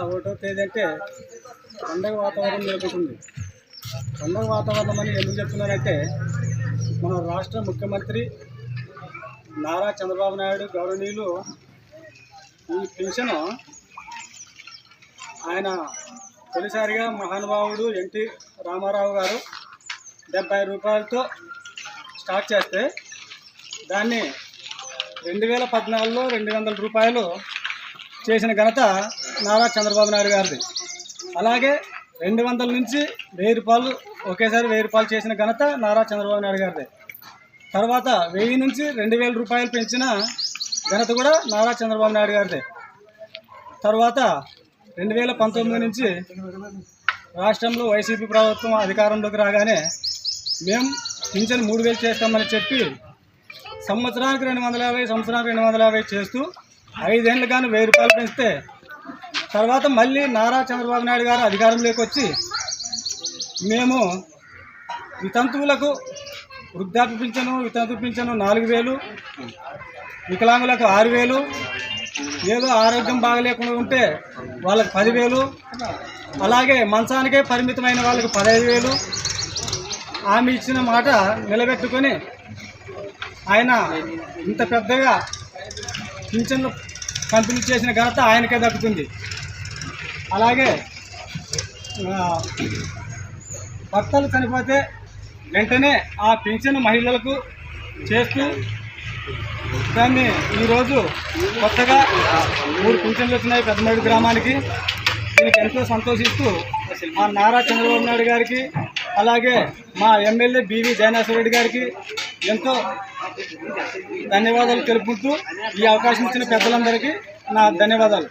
1వ తేదీ అంటే పండగ వాతావరణం నెలకొంటుంది. పండగ వాతావరణం అని ఎందుకు చెప్తున్నానంటే, మన రాష్ట్ర ముఖ్యమంత్రి నారా చంద్రబాబు నాయుడు గౌరవనీయులు ఈ పెన్షన్ ఆయన తొలిసారిగా మహానుభావుడు ఎన్టీ రామారావు గారు 70 రూపాయలతో స్టార్ట్ చేస్తే దాన్ని 2014లో 200 రూపాయలు చేసిన ఘనత నారా చంద్రబాబు నాయుడు గారిది. అలాగే 200 నుంచి 1000 రూపాయలు ఒకేసారి 1000 రూపాయలు చేసిన ఘనత నారా చంద్రబాబు నాయుడు గారిది. తర్వాత 1000 నుంచి 2000 రూపాయలు పెంచిన ఘనత కూడా నారా చంద్రబాబు నాయుడు గారిదే. తర్వాత 2019 నుంచి రాష్ట్రంలో వైసీపీ ప్రభుత్వం అధికారంలోకి రాగానే మేము పింఛన్ 3000 చేస్తామని చెప్పి సంవత్సరానికి 250, సంవత్సరానికి 250 చేస్తూ 5 ఏళ్ళు కానీ 1000 రూపాయలు పెంచితే, తర్వాత మళ్ళీ నారా చంద్రబాబు నాయుడు గారు అధికారంలోకి వచ్చి మేము వితంతువులకు వృద్ధాప్య పింఛను 4000, వికలాంగులకు 6000, ఏదో ఆరోగ్యం బాగలేకుండా ఉంటే వాళ్ళకి 10,000, అలాగే మంచానికే పరిమితమైన వాళ్ళకి 15,000 ఆమె ఇచ్చిన మాట నిలబెట్టుకొని ఆయన ఇంత పెద్దగా పింఛన్లు పంపిణీ చేసిన ఘనత ఆయనకే దక్కుతుంది. అలాగే భర్తలు చనిపోతే వెంటనే ఆ పింఛన్ మహిళలకు చేస్తూ దాన్ని ఈరోజు కొత్తగా 3 పింఛన్లు వచ్చినాయి పెద్దమేడు గ్రామానికి. దీనికి ఎంతో సంతోషిస్తూ మా నారా చంద్రబాబు నాయుడు గారికి, అలాగే మా ఎమ్మెల్యే బివి జయనాథ్ రెడ్డి గారికి ఎంతో ధన్యవాదాలు తెలుపుకుంటూ ఈ అవకాశం ఇచ్చిన పెద్దలందరికీ నా ధన్యవాదాలు.